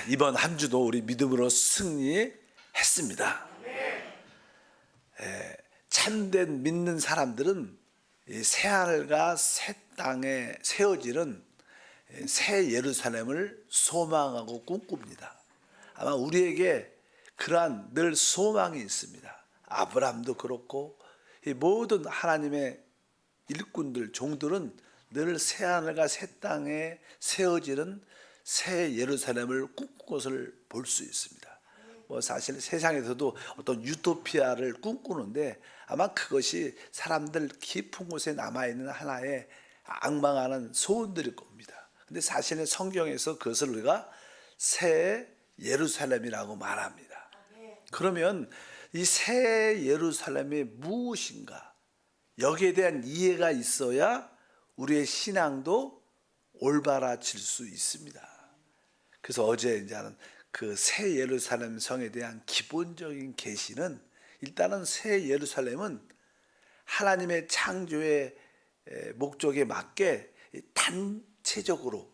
이번 한 주도 우리 믿음으로 승리했습니다. 참된 믿는 사람들은 이 새하늘과 새 땅에 세워지는 새 예루살렘을 소망하고 꿈꿉니다. 아마 우리에게 그러한 늘 소망이 있습니다. 아브라함도 그렇고 이 모든 하나님의 일꾼들, 종들은 늘 새하늘과 새 땅에 세워지는 새 예루살렘을 꿈꾼 것을 볼 수 있습니다. 뭐 사실 세상에서도 어떤 유토피아를 꿈꾸는데 아마 그것이 사람들 깊은 곳에 남아있는 하나의 앙망하는 소원들일 겁니다. 근데 사실은 성경에서 그것을 우리가 새 예루살렘이라고 말합니다. 그러면 이 새 예루살렘이 무엇인가? 여기에 대한 이해가 있어야 우리의 신앙도 올바라질 수 있습니다. 그래서 어제 이제는 그 새 예루살렘 성에 대한 기본적인 계시는 일단은 새 예루살렘은 하나님의 창조의 목적에 맞게 단체적으로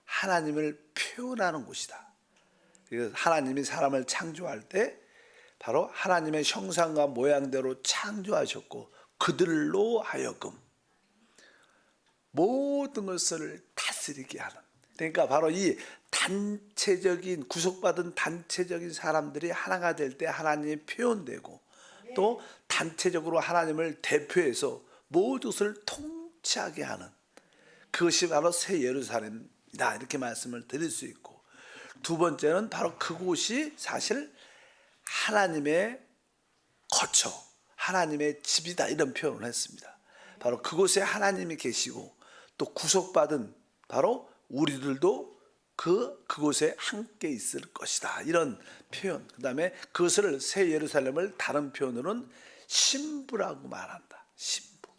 하나님을 표현하는 곳이다. 그래서 하나님이 사람을 창조할 때 바로 하나님의 형상과 모양대로 창조하셨고 그들로 하여금 모든 것을 다스리게 하는, 그러니까 바로 이 단체적인 구속받은 단체적인 사람들이 하나가 될 때 하나님이 표현되고 또 단체적으로 하나님을 대표해서 모든 것을 통치하게 하는 그것이 바로 새 예루살렘이다, 이렇게 말씀을 드릴 수 있고, 두 번째는 바로 그곳이 사실 하나님의 거처, 하나님의 집이다, 이런 표현을 했습니다. 바로 그곳에 하나님이 계시고 또 구속받은 바로 우리들도 그곳에 함께 있을 것이다, 이런 표현. 그 다음에 그것을 새 예루살렘을 다른 표현으로는 신부라고 말한다. 신부.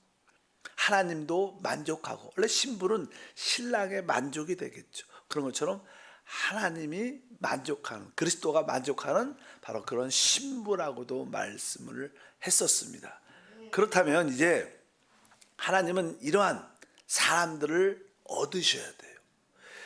하나님도 만족하고, 원래 신부는 신랑의 만족이 되겠죠. 그런 것처럼 하나님이 만족하는, 그리스도가 만족하는 바로 그런 신부라고도 말씀을 했었습니다. 그렇다면 이제 하나님은 이러한 사람들을 얻으셔야 돼요.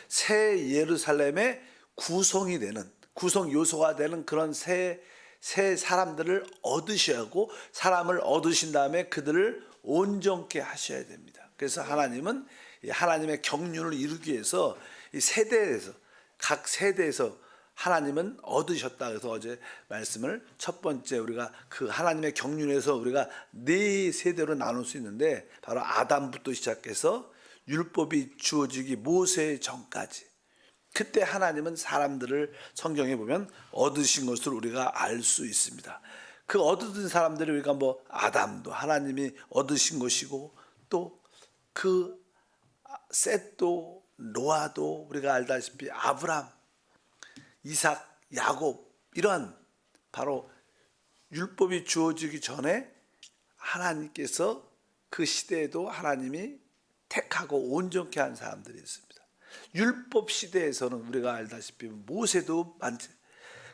새 예루살렘의 구성이 되는, 구성 요소가 되는 그런 새 사람들을 얻으셔야 하고, 사람을 얻으신 다음에 그들을 온전케 하셔야 됩니다. 그래서 하나님은 하나님의 경륜을 이루기 위해서 이 세대에서, 각 세대에서 하나님은 얻으셨다. 그래서 어제 말씀을 첫 번째 우리가 그 하나님의 경륜에서 우리가 네 세대로 나눌 수 있는데, 바로 아담부터 시작해서 율법이 주어지기 모세 전까지, 그때 하나님은 사람들을 성경에 보면 얻으신 것을 우리가 알 수 있습니다. 그 얻은 사람들이 우리가 뭐 아담도 하나님이 얻으신 것이고, 또 그 셋도 노아도 우리가 알다시피 아브람, 이삭, 야곱, 이러한 바로 율법이 주어지기 전에 하나님께서 그 시대에도 하나님이 택하고 온전케 한 사람들이 있습니다. 율법 시대에서는 우리가 알다시피 모세도 많지,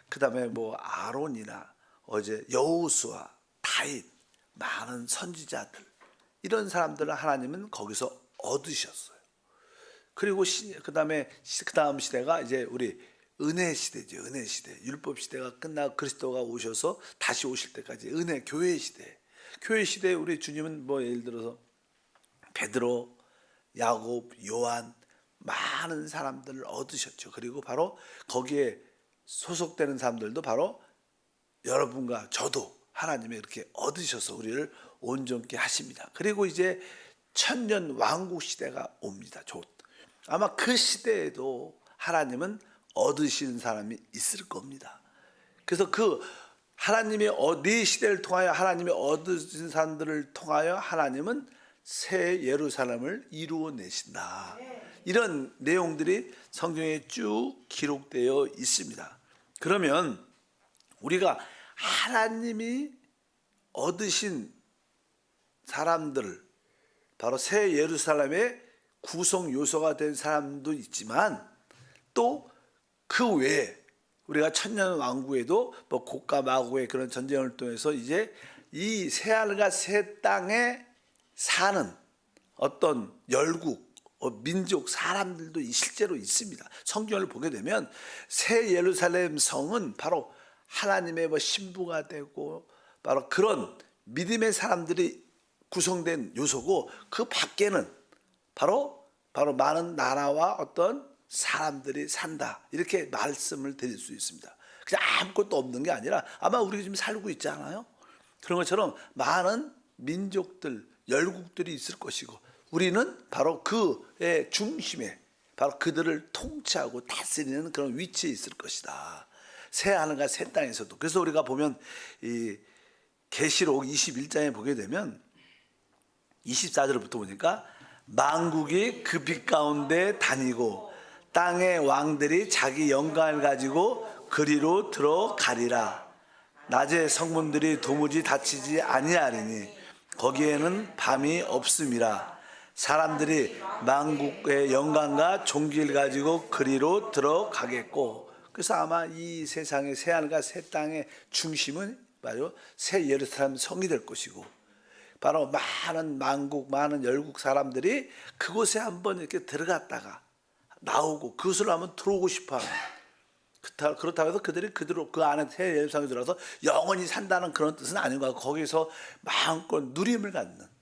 그 다음에 뭐 아론이나 어제 여호수아, 다윗, 많은 선지자들, 이런 사람들을 하나님은 거기서 얻으셨어요. 그리고 그 다음 시대가 이제 우리 은혜 시대죠. 은혜 시대. 율법 시대가 끝나고 그리스도가 오셔서 다시 오실 때까지 은혜 교회 시대. 교회 시대에 우리 주님은 뭐 예를 들어서 베드로, 야곱, 요한, 많은 사람들을 얻으셨죠. 그리고 바로 거기에 소속되는 사람들도 바로 여러분과 저도 하나님이 이렇게 얻으셔서 우리를 온전케 하십니다. 그리고 이제 천년 왕국 시대가 옵니다. 아마 그 시대에도 하나님은 얻으신 사람이 있을 겁니다. 그래서 그 하나님의 네 시대를 통하여 하나님이 얻으신 사람들을 통하여 하나님은 새 예루살렘을 이루어내신다, 이런 내용들이 성경에 쭉 기록되어 있습니다. 그러면 우리가 하나님이 얻으신 사람들, 바로 새 예루살렘의 구성 요소가 된 사람도 있지만, 또 그 외에 우리가 천년 왕국에도 뭐 고가 마고의 그런 전쟁을 통해서 이제 이 새하늘과 새 땅에 사는 어떤 열국, 민족 사람들도 실제로 있습니다. 성경을 보게 되면 새 예루살렘 성은 바로 하나님의 신부가 되고 바로 그런 믿음의 사람들이 구성된 요소고, 그 밖에는 바로 많은 나라와 어떤 사람들이 산다, 이렇게 말씀을 드릴 수 있습니다. 그냥 아무것도 없는 게 아니라 아마 우리가 지금 살고 있지 않아요? 그런 것처럼 많은 민족들, 열국들이 있을 것이고, 우리는 바로 그의 중심에 바로 그들을 통치하고 다스리는 그런 위치에 있을 것이다. 새 하늘과 새 땅에서도. 그래서 우리가 보면 이 계시록 21장에 보게 되면 24절부터 보니까 만국이 그 빛 가운데 다니고 땅의 왕들이 자기 영광을 가지고 그리로 들어가리라. 낮에 성문들이 도무지 닫히지 아니하리니 거기에는 밤이 없음이라. 사람들이 만국의 영광과 존귀를 가지고 그리로 들어가겠고. 그래서 아마 이 세상의 새 하늘과 새 땅의 중심은 바로 새 예루살렘 성이 될 것이고, 바로 많은 만국, 많은 열국 사람들이 그곳에 한번 이렇게 들어갔다가 나오고 그것을 한번 들어오고 싶어하는, 그렇다고 해서 그들이 그대로 그 안에 새 예루살렘에 들어서 영원히 산다는 그런 뜻은 아닌 것 같고, 거기서 마음껏 누림을 갖는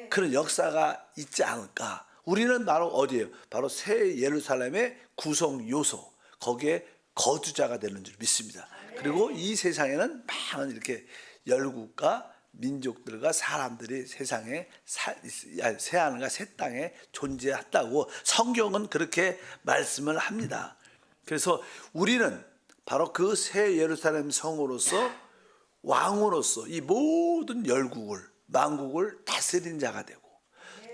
그런 역사가 있지 않을까. 우리는 바로 어디예요? 바로 새 예루살렘의 구성 요소, 거기에 거주자가 되는 줄 믿습니다. 그리고 이 세상에는 많은 이렇게 열국과 민족들과 사람들이 세상에 새 하늘과 새 땅에 존재한다고 성경은 그렇게 말씀을 합니다. 그래서 우리는 바로 그 새 예루살렘 성으로서, 왕으로서 이 모든 열국을, 만국을 다스리는 자가 되고,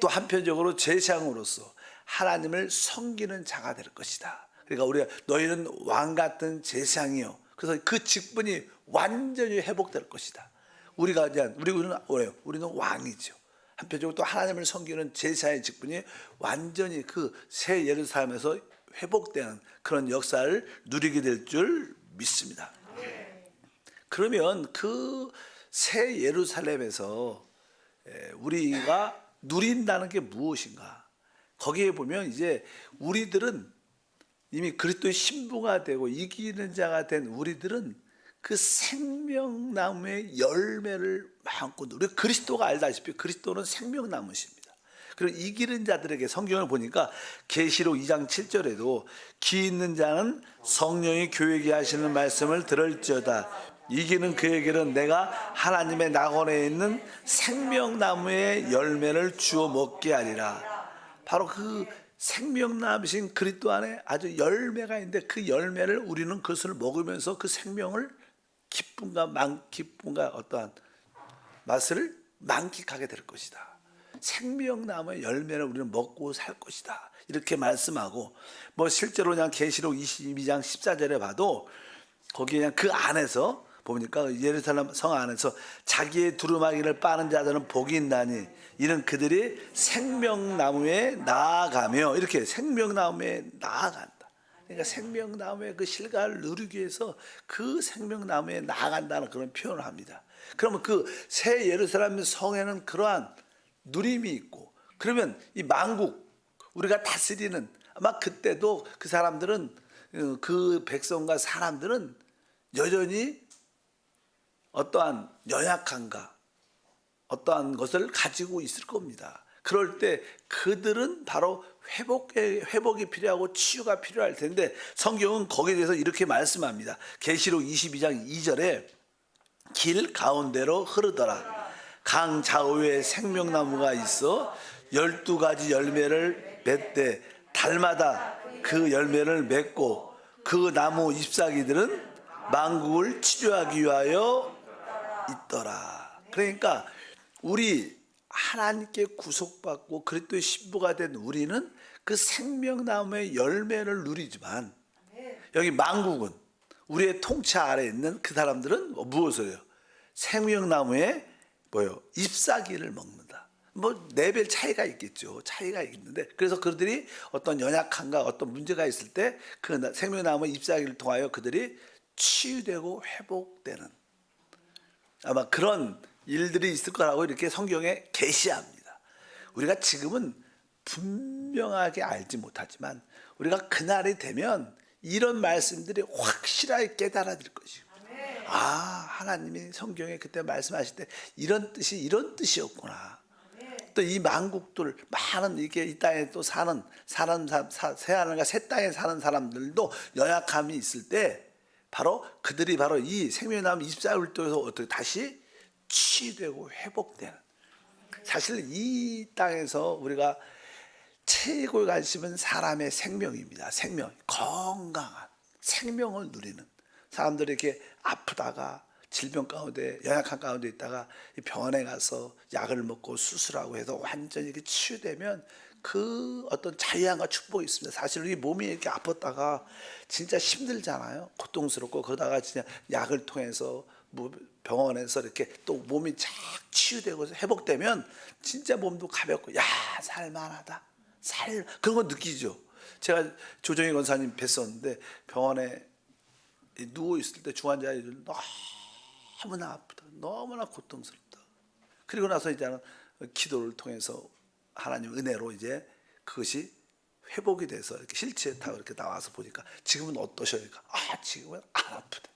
또 한편적으로 제사장으로서 하나님을 섬기는 자가 될 것이다. 그러니까 우리가 너희는 왕 같은 제사장이요. 그래서 그 직분이 완전히 회복될 것이다. 우리는 왕이죠. 한편적으로 또 하나님을 섬기는 제사의 직분이 완전히 그 새 예루살렘에서 회복되는 그런 역사를 누리게 될 줄 믿습니다. 그러면 그 새 예루살렘에서 우리가 누린다는 게 무엇인가? 거기에 보면 이제 우리들은 이미 그리스도의 신부가 되고 이기는 자가 된 우리들은 그 생명나무의 열매를 마음껏, 우리 그리스도가 알다시피 그리스도는 생명나무십니다. 그리고 이기는 자들에게 성경을 보니까 계시록 2장 7절에도 기 있는 자는 성령이 교회에 하시는 말씀을 들을지어다. 이기는 그에게는 내가 하나님의 낙원에 있는 생명나무의 열매를 주어 먹게 하리라. 바로 그 생명나무신 그리스도 안에 아주 열매가 있는데, 그 열매를 우리는 그것을 먹으면서 그 생명을 기쁨과 어떠한 맛을 만끽하게 될 것이다. 생명나무의 열매를 우리는 먹고 살 것이다. 이렇게 말씀하고, 실제로 그냥 계시록 22장 14절에 봐도 거기 그냥 그 안에서 보니까 예루살렘 성 안에서 자기의 두루마기를 빠는 자들은 복이 있나니 이는 그들이 생명나무에 나아가며, 이렇게 생명나무에 나아간다. 그러니까 생명나무의 그 실과를 누리기 위해서 그 생명나무에 나아간다는 그런 표현을 합니다. 그러면 그 새 예루살렘 성에는 그러한 누림이 있고, 그러면 이 만국 우리가 다스리는, 아마 그때도 그 사람들은, 그 백성과 사람들은 여전히 어떠한 연약함과 어떠한 것을 가지고 있을 겁니다. 그럴 때 그들은 바로 회복이 필요하고 치유가 필요할 텐데, 성경은 거기에 대해서 이렇게 말씀합니다. 계시록 22장 2절에 길 가운데로 흐르더라. 강 좌우에 생명나무가 있어 12가지 열매를 맺되 달마다 그 열매를 맺고 그 나무 잎사귀들은 만국을 치료하기 위하여 있더라. 그러니까 우리 하나님께 구속받고 그리스도의 신부가 된 우리는 그 생명나무의 열매를 누리지만, 여기 만국은 우리의 통치 아래에 있는 그 사람들은 무엇을 해요? 생명나무의 잎사귀를 먹는다. 레벨 차이가 있겠죠. 차이가 있는데, 그래서 그들이 어떤 연약함과 어떤 문제가 있을 때 그 생명나무의 잎사귀를 통하여 그들이 치유되고 회복되는, 아마 그런 일들이 있을 거라고 이렇게 성경에 계시합니다. 우리가 지금은 분명하게 알지 못하지만 우리가 그날이 되면 이런 말씀들이 확실하게 깨달아질 것이고, 하나님이 성경에 그때 말씀하실 때 이런 뜻이었구나. 또 이 만국들 많은 이게 이 땅에 또 사는 새하늘과 새 땅에 사는 사람들도 연약함이 있을 때 바로 그들이 바로 이 생명의 나무 24홀도에서 어떻게 다시 치유되고 회복되는, 사실 이 땅에서 우리가 최고의 관심은 사람의 생명입니다. 생명, 건강한 생명을 누리는 사람들이 이렇게 아프다가 질병 가운데 연약한 가운데 있다가 병원에 가서 약을 먹고 수술하고 해서 완전히 이렇게 치유되면 그 어떤 자유함과 축복이 있습니다. 사실 우리 몸이 이렇게 아팠다가 진짜 힘들잖아요. 고통스럽고, 그러다가 진짜 약을 통해서 병원에서 이렇게 또 몸이 착 치유되고 회복되면 진짜 몸도 가볍고, 야, 살만하다, 그런 거 느끼죠. 제가 조정희 권사님 뵀었는데 병원에 누워 있을 때 중환자들이 너무나 아프다, 너무나 고통스럽다. 그리고 나서 이제는 기도를 통해서 하나님 은혜로 이제 그것이 회복이 돼서 이렇게 휠체어 타고 이렇게 나와서 보니까 지금은 어떠십니까? 지금은 안 아프다.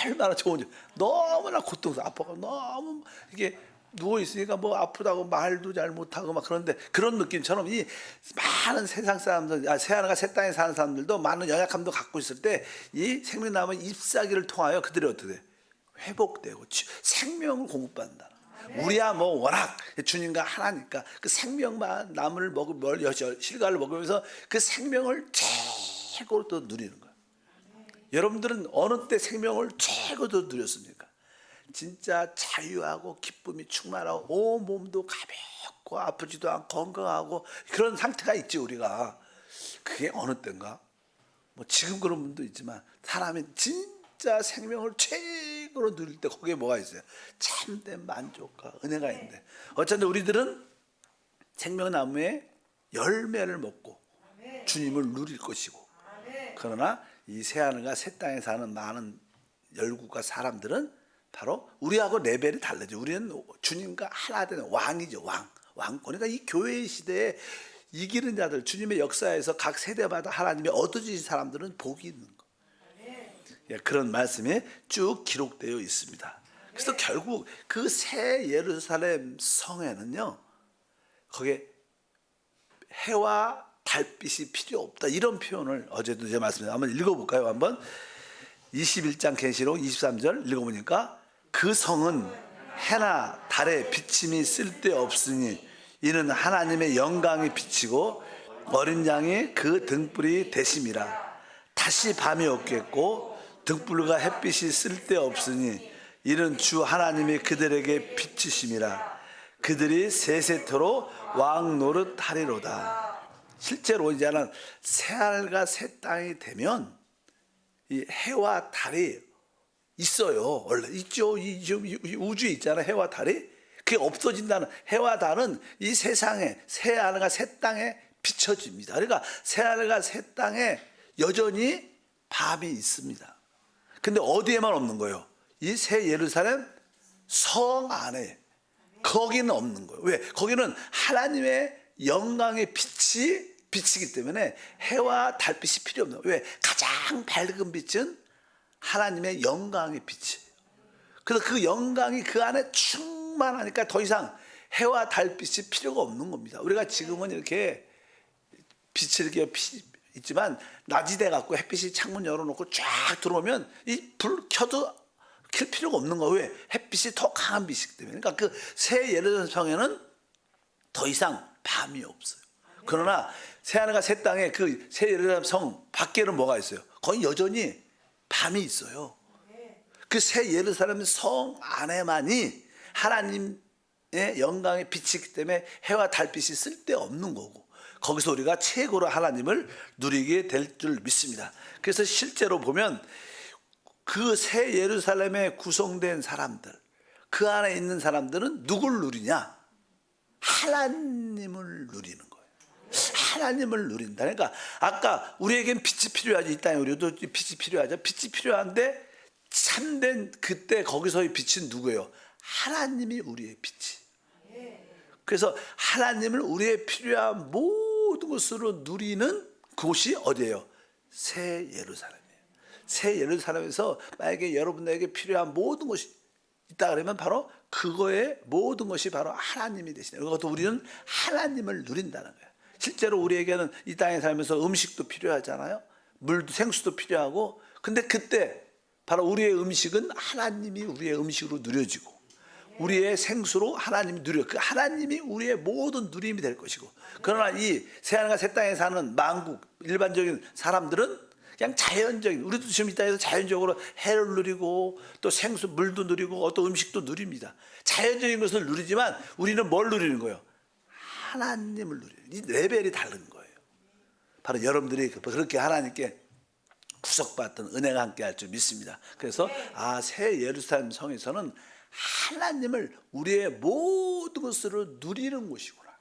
얼마나 좋은지. 너무나 고통스러워, 아파가 너무 이게 누워 있으니까 뭐 아프다고 말도 잘 못하고 막 그런데, 그런 느낌처럼 이 많은 세상 사람들, 새하늘과 새 땅에 사는 사람들도 많은 연약함도 갖고 있을 때 이 생명나무 잎사귀를 통하여 그들이 어떻게 돼? 회복되고 생명을 공급받는다. 우리야 뭐 워낙 주님과 하나니까 그 생명만 나무를 실과를 먹으면서 그 생명을 최고로 또 누리는 거예요. 여러분들은 어느 때 생명을 최고로 누렸습니까? 진짜 자유하고 기쁨이 충만하고 온 몸도 가볍고 아프지도 않고 건강하고 그런 상태가 있지 우리가. 그게 어느 때인가? 뭐 지금 그런 분도 있지만 사람이 진짜 생명을 최고로 누릴 때 거기에 뭐가 있어요? 참된 만족과 은혜가 있는데, 어쩐지 우리들은 생명나무의 열매를 먹고 주님을 누릴 것이고, 그러나 이 새하늘과 새 땅에 사는 많은 열국과 사람들은 바로 우리하고 레벨이 달라져. 우리는 주님과 하나 되는 왕이죠. 왕권. 그러니까 이 교회의 시대에 이기는 자들, 주님의 역사에서 각 세대마다 하나님이 얻어주신 사람들은 복이 있는 거. 그런 말씀이 쭉 기록되어 있습니다. 그래서 결국 그 새 예루살렘 성에는요, 거기에 해와 달빛이 필요 없다, 이런 표현을 어제도 제가 말씀드렸는데 한번 읽어볼까요? 한번 21장 계시록 23절 읽어보니까, 그 성은 해나 달의 비침이 쓸데없으니 이는 하나님의 영광이 비치고 어린 양이 그 등불이 되심이라. 다시 밤이 없겠고 등불과 햇빛이 쓸데없으니 이는 주 하나님이 그들에게 비치심이라. 그들이 세세토록 왕 노릇하리로다. 실제로 이제는 새하늘과 새 땅이 되면 이 해와 달이 있어요. 원래 있죠. 이 우주에 있잖아요. 해와 달이. 그게 없어진다는, 해와 달은 이 세상에 새하늘과 새 땅에 비춰집니다. 그러니까 새하늘과 새 땅에 여전히 밤이 있습니다. 근데 어디에만 없는 거예요? 이 새 예루살렘 성 안에. 거기는 없는 거예요. 왜? 거기는 하나님의 영광의 빛이 비치기 때문에 해와 달빛이 필요 없는 거예요. 왜? 가장 밝은 빛은 하나님의 영광의 빛이에요. 그래서 그 영광이 그 안에 충만하니까 더 이상 해와 달빛이 필요가 없는 겁니다. 우리가 지금은 이렇게 빛이 이렇게 있지만 낮이 돼 갖고 햇빛이 창문 열어놓고 쫙 들어오면 이 불 켜도 켤 필요가 없는 거예요. 왜? 햇빛이 더 강한 빛이기 때문에. 그러니까 그 새 예루살렘 성에는 더 이상 밤이 없어요. 그러나 새하늘과 새 땅에 그 새 예루살렘 성 밖에는 뭐가 있어요? 거기 여전히 밤이 있어요. 그 새 예루살렘 성 안에만이 하나님의 영광의 빛이기 때문에 해와 달빛이 쓸데없는 거고, 거기서 우리가 최고로 하나님을 누리게 될 줄 믿습니다. 그래서 실제로 보면 그 새 예루살렘에 구성된 사람들, 그 안에 있는 사람들은 누굴 누리냐? 하나님을 누리는 거예요. 하나님을 누린다. 그러니까 아까 우리에겐 빛이 필요하지, 이 땅에 우리도 빛이 필요하죠. 빛이 필요한데 참된 그때 거기서의 빛은 누구예요? 하나님이 우리의 빛이. 그래서 하나님을 우리의 필요한 모든 것으로 누리는 그곳이 어디예요? 새 예루살렘이에요. 새 예루살렘에서 만약에 여러분에게 필요한 모든 것이 있다 그러면 바로 그거의 모든 것이 바로 하나님이 되시네요. 그것도 우리는 하나님을 누린다는 거예요. 실제로 우리에게는 이 땅에 살면서 음식도 필요하잖아요. 물도 생수도 필요하고, 근데 그때 바로 우리의 음식은 하나님이 우리의 음식으로 누려지고 우리의 생수로 하나님이 누려, 그 하나님이 우리의 모든 누림이 될 것이고, 그러나 이 새하늘과 새 땅에 사는 만국 일반적인 사람들은 그냥 자연적인, 우리도 지금 이 땅에서 자연적으로 해를 누리고 또 생수 물도 누리고 어떤 음식도 누립니다. 자연적인 것을 누리지만 우리는 뭘 누리는 거예요? 하나님을 누려요. 이 레벨이 다른 거예요. 바로 여러분들이 그렇게 하나님께 구속받던 은혜가 함께 할 줄 믿습니다. 그래서 새 예루살렘 성에서는 하나님을 우리의 모든 것으로 누리는 곳이구나.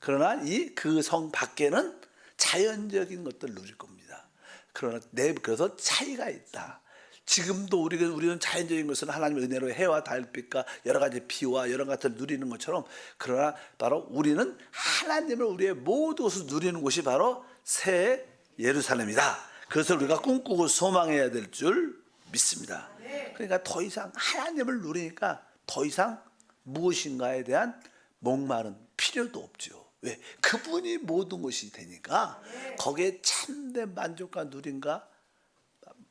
그러나 이 그 성 밖에는 자연적인 것들을 누릴 겁니다. 그러나 그래서 차이가 있다. 지금도 우리는 자연적인 것은 하나님의 은혜로 해와 달빛과 여러 가지 비와 여러 가지를 누리는 것처럼, 그러나 바로 우리는 하나님을 우리의 모든 것을 누리는 곳이 바로 새 예루살렘이다. 그것을 우리가 꿈꾸고 소망해야 될 줄 믿습니다. 그러니까 더 이상 하나님을 누리니까 더 이상 무엇인가에 대한 목마른 필요도 없죠. 왜? 그분이 모든 것이 되니까 거기에 참된 만족과 누림과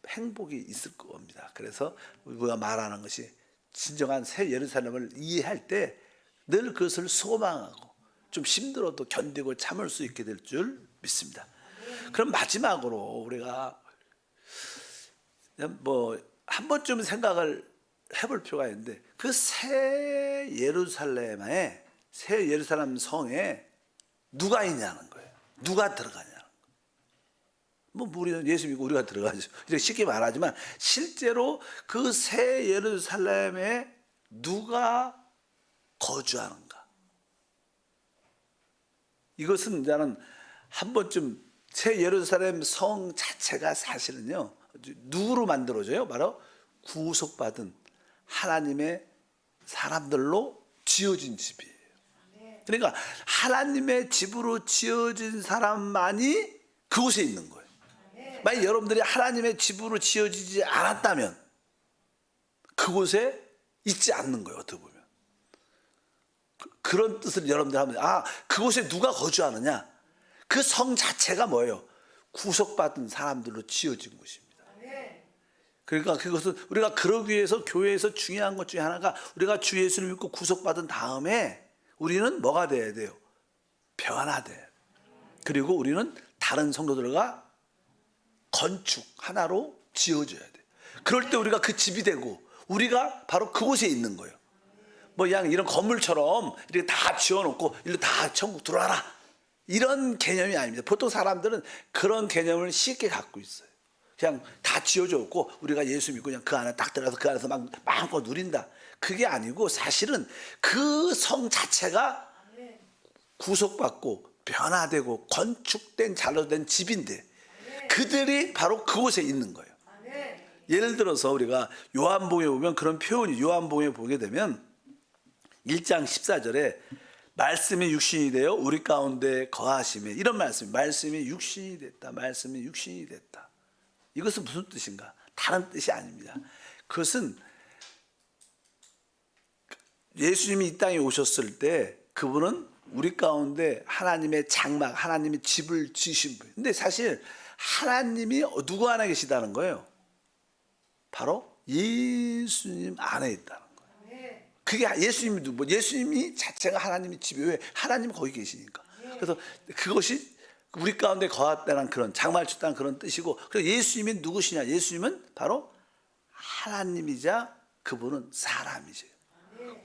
행복이 있을 겁니다. 그래서 우리가 말하는 것이 진정한 새 예루살렘을 이해할 때 늘 그것을 소망하고 좀 힘들어도 견디고 참을 수 있게 될 줄 믿습니다. 그럼 마지막으로 우리가 한 번쯤 생각을 해볼 필요가 있는데, 그 새 예루살렘 성에 누가 있냐는 거예요. 누가 들어가냐는 거예요. 우리는 예수 믿고 우리가 들어가죠. 이렇게 쉽게 말하지만 실제로 그 새 예루살렘에 누가 거주하는가? 이것은 나는 한 번쯤 새 예루살렘 성 자체가 사실은요, 누구로 만들어져요? 바로 구속받은 하나님의 사람들로 지어진 집이에요. 그러니까 하나님의 집으로 지어진 사람만이 그곳에 있는 거예요. 만약 여러분들이 하나님의 집으로 지어지지 않았다면 그곳에 있지 않는 거예요. 어떻게 보면 그런 뜻을 여러분들 하면, 그곳에 누가 거주하느냐? 그 성 자체가 뭐예요? 구속받은 사람들로 지어진 곳입니다. 그러니까 그것은 우리가 그러기 위해서 교회에서 중요한 것 중에 하나가, 우리가 주 예수를 믿고 구속받은 다음에 우리는 뭐가 돼야 돼요? 변화돼야 돼요. 그리고 우리는 다른 성도들과 건축 하나로 지어줘야 돼요. 그럴 때 우리가 그 집이 되고 우리가 바로 그곳에 있는 거예요. 그냥 이런 건물처럼 이렇게 다 지어놓고 일로 다 천국 들어와라, 이런 개념이 아닙니다. 보통 사람들은 그런 개념을 쉽게 갖고 있어요. 그냥 다 지어줬고 우리가 예수 믿고 그냥 그 안에 딱 들어가서 그 안에서 막 마음껏 누린다. 그게 아니고 사실은 그 성 자체가 구속받고 변화되고 건축된 잘로 된 집인데 그들이 바로 그곳에 있는 거예요. 예를 들어서 우리가 요한복음에 보면 그런 표현이, 요한복음에 보게 되면 1장 14절에 말씀이 육신이 되어 우리 가운데 거하시며, 이런 말씀이 육신이 됐다. 말씀이 육신이 됐다. 이것은 무슨 뜻인가? 다른 뜻이 아닙니다. 그것은 예수님이 이 땅에 오셨을 때 그분은 우리 가운데 하나님의 장막, 하나님의 집을 지으신 분이에요. 근데 사실 하나님이 누구 안에 계시다는 거예요? 바로 예수님 안에 있다는 거예요. 그게 예수님이 자체가 하나님의 집이에요. 왜? 하나님이 거기 계시니까. 그래서 그것이 우리 가운데 거하다는 그런 장막을 쳤다는 그런 뜻이고, 그래서 예수님이 누구시냐? 예수님은 바로 하나님이자 그분은 사람이죠.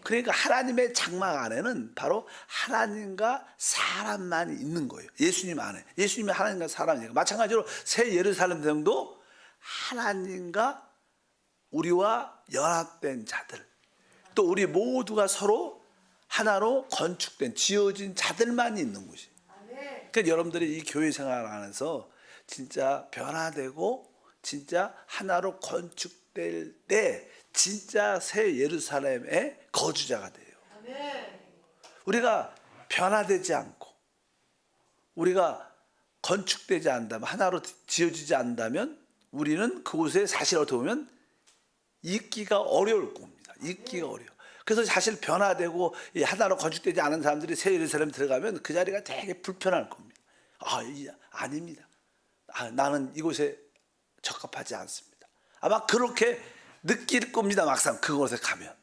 그러니까 하나님의 장막 안에는 바로 하나님과 사람만 있는 거예요. 예수님 안에. 예수님이 하나님과 사람이니까. 마찬가지로 새 예루살렘 성도 하나님과 우리와 연합된 자들, 또 우리 모두가 서로 하나로 건축된 지어진 자들만 있는 곳이. 그러니까 여러분들이 이 교회 생활 안에서 진짜 변화되고 진짜 하나로 건축될 때 진짜 새 예루살렘의 거주자가 돼요. 우리가 변화되지 않고 우리가 건축되지 않는다면, 하나로 지어지지 않는다면 우리는 그곳에 사실 어떻게 보면 있기가 어려울 겁니다. 있기가 어려워. 그래서 사실 변화되고 하나로 건축되지 않은 사람들이 새 예루살렘 들어가면 그 자리가 되게 불편할 겁니다. 아닙니다. 나는 이곳에 적합하지 않습니다. 아마 그렇게 느낄 겁니다. 막상 그곳에 가면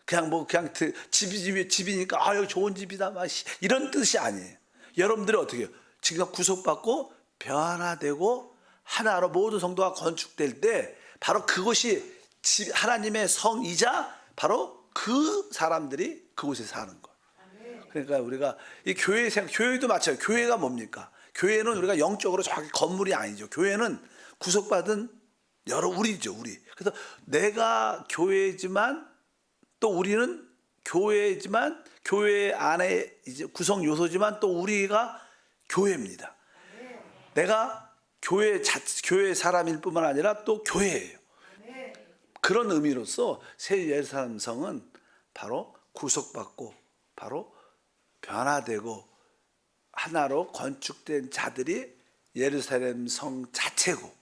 그냥 집이니까 여기 좋은 집이다 이런 뜻이 아니에요. 여러분들이 어떻게 해요? 지금 구속받고 변화되고 하나로 모든 성도가 건축될 때 바로 그것이 하나님의 성이자 바로 그 사람들이 그곳에 사는 것. 그러니까 우리가 이 교회도 마찬가지예요. 교회가 뭡니까? 교회는 우리가 영적으로 정확히 건물이 아니죠. 교회는 구속받은 우리죠, 우리. 그래서 내가 교회지만 또 우리는 교회지만 교회 안에 이제 구성 요소지만 또 우리가 교회입니다. 내가 교회 사람일 뿐만 아니라 또 교회예요. 그런 의미로서 새 예루살렘 성은 바로 구속받고 바로 변화되고 하나로 건축된 자들이 예루살렘 성 자체고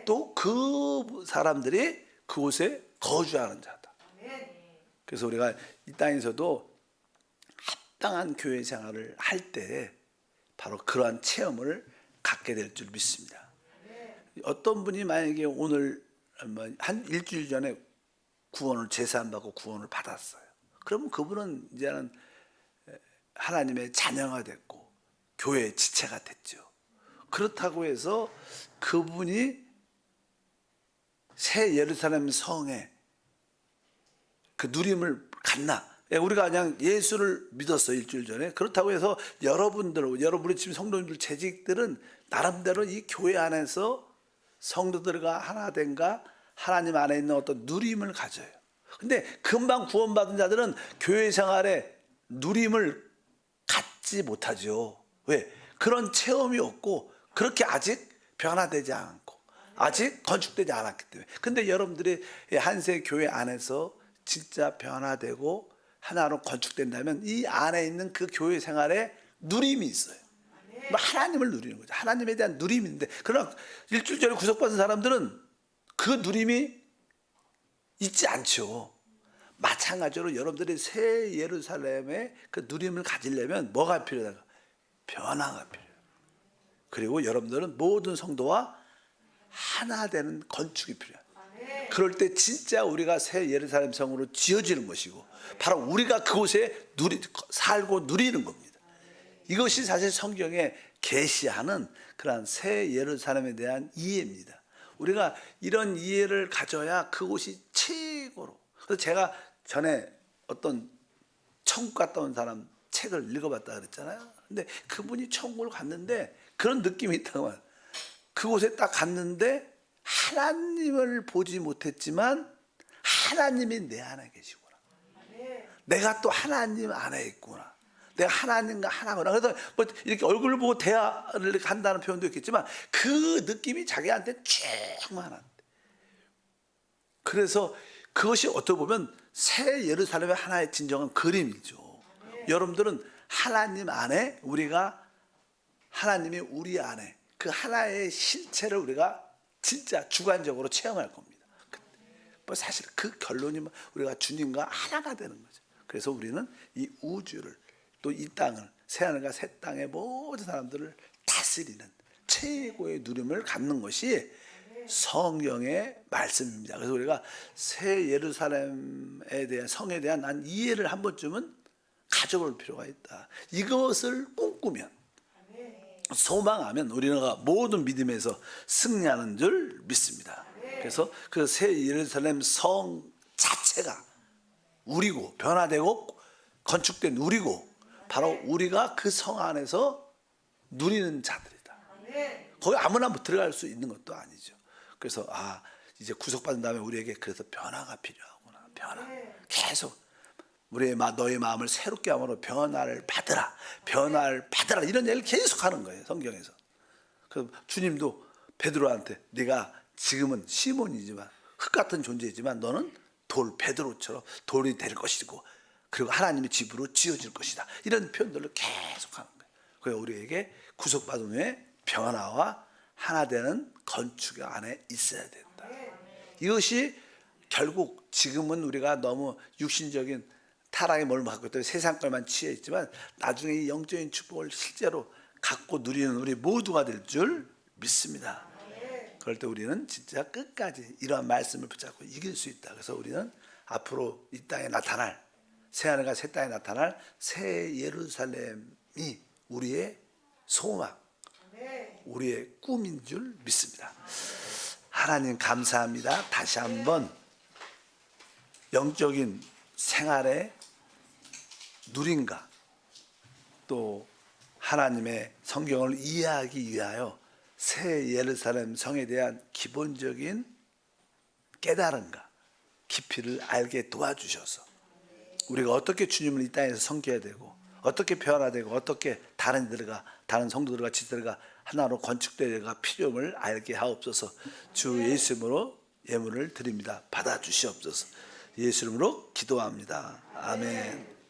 또 그 사람들이 그곳에 거주하는 자다. 그래서 우리가 이 땅에서도 합당한 교회 생활을 할 때 바로 그러한 체험을 갖게 될 줄 믿습니다. 어떤 분이 만약에 오늘 한 일주일 전에 구원을 제사한다고 구원을 받았어요. 그러면 그분은 이제는 하나님의 자녀가 됐고 교회의 지체가 됐죠. 그렇다고 해서 그분이 새 예루살렘 성에 그 누림을 갖나? 우리가 그냥 예수를 믿었어 일주일 전에. 그렇다고 해서 여러분들이 지금 성도님들 재직들은 나름대로 이 교회 안에서 성도들과 하나 된가 하나님 안에 있는 어떤 누림을 가져요. 근데 금방 구원받은 자들은 교회 생활에 누림을 갖지 못하죠. 왜? 그런 체험이 없고 그렇게 아직 변화되지 않고 아직 건축되지 않았기 때문에. 근데 여러분들이 한세 교회 안에서 진짜 변화되고 하나로 건축된다면 이 안에 있는 그 교회 생활에 누림이 있어요. 하나님을 누리는 거죠. 하나님에 대한 누림인데, 그러나 일주일 전에 구속받은 사람들은 그 누림이 있지 않죠. 마찬가지로 여러분들이 새 예루살렘의 그 누림을 가지려면 뭐가 필요하다? 변화가 필요해요. 그리고 여러분들은 모든 성도와 하나 되는 건축이 필요해요. 그럴 때 진짜 우리가 새 예루살렘 성으로 지어지는 것이고 바로 우리가 그곳에 살고 누리는 겁니다. 이것이 사실 성경에 계시하는 그러한 새 예루살렘에 대한 이해입니다. 우리가 이런 이해를 가져야 그곳이 최고로. 그래서 제가 전에 어떤 천국 갔다 온 사람 책을 읽어봤다 그랬잖아요. 근데 그분이 천국을 갔는데 그런 느낌이 있다고 말해요. 그곳에 딱 갔는데 하나님을 보지 못했지만 하나님이 내 안에 계시구나. 내가 또 하나님 안에 있구나. 내가 하나님과 하나구나. 그래서 뭐 이렇게 얼굴을 보고 대화를 한다는 표현도 있겠지만 그 느낌이 자기한테 충만한데. 그래서 그것이 어떻게 보면 새 예루살렘의 하나의 진정한 그림이죠. 여러분들은 하나님 안에 하나님이 우리 안에 그 하나의 실체를 우리가 진짜 주관적으로 체험할 겁니다. 사실 그 결론이 우리가 주님과 하나가 되는 거죠. 그래서 우리는 이 우주를 또 이 땅을 새하늘과 새 땅의 모든 사람들을 다스리는 최고의 누림을 갖는 것이 성경의 말씀입니다. 그래서 우리가 새 예루살렘에 대한 성에 대한 한 이해를 한 번쯤은 가져볼 필요가 있다. 이것을 꿈꾸면 소망하면 우리가 모든 믿음에서 승리하는 줄 믿습니다. 그래서 그 새 예루살렘 성 자체가 우리고 변화되고 건축된 우리고 바로 우리가 그 성 안에서 누리는 자들이다. 거기 아무나 들어갈 수 있는 것도 아니죠. 그래서 이제 구속받은 다음에 우리에게 그래서 변화가 필요하구나. 변화. 계속 너의 마음을 새롭게 함으로 변화를 받으라. 변화를 받으라. 이런 얘기를 계속 하는 거예요. 성경에서. 그래서 주님도 베드로한테 네가 지금은 시몬이지만 흙 같은 존재이지만 너는 베드로처럼 돌이 될 것이고 그리고 하나님의 집으로 지어질 것이다. 이런 표현들로 계속하는 거예요. 그래서 우리에게 구속받은 후에 변화와 하나 되는 건축 안에 있어야 된다. 이것이 결국 지금은 우리가 너무 육신적인 타락의 몸을 갖고 있다고 세상 것만 취해 있지만 나중에 이 영적인 축복을 실제로 갖고 누리는 우리 모두가 될 줄 믿습니다. 그럴 때 우리는 진짜 끝까지 이러한 말씀을 붙잡고 이길 수 있다. 그래서 우리는 앞으로 이 땅에 나타날 새하늘과 새 땅에 나타날 새 예루살렘이 우리의 소망, 우리의 꿈인 줄 믿습니다. 하나님 감사합니다. 다시 한번 영적인 생활의 누림과 또 하나님의 성경을 이해하기 위하여 새 예루살렘 성에 대한 기본적인 깨달음과 깊이를 알게 도와주셔서 우리가 어떻게 주님을 이 땅에서 섬겨야 되고 어떻게 변화되고 어떻게 다른 성도들과 지들과 하나로 건축되어가 필요함을 알게 하옵소서. 주 예수 이름으로 예물을 드립니다. 받아주시옵소서. 예수 이름으로 기도합니다. 아멘.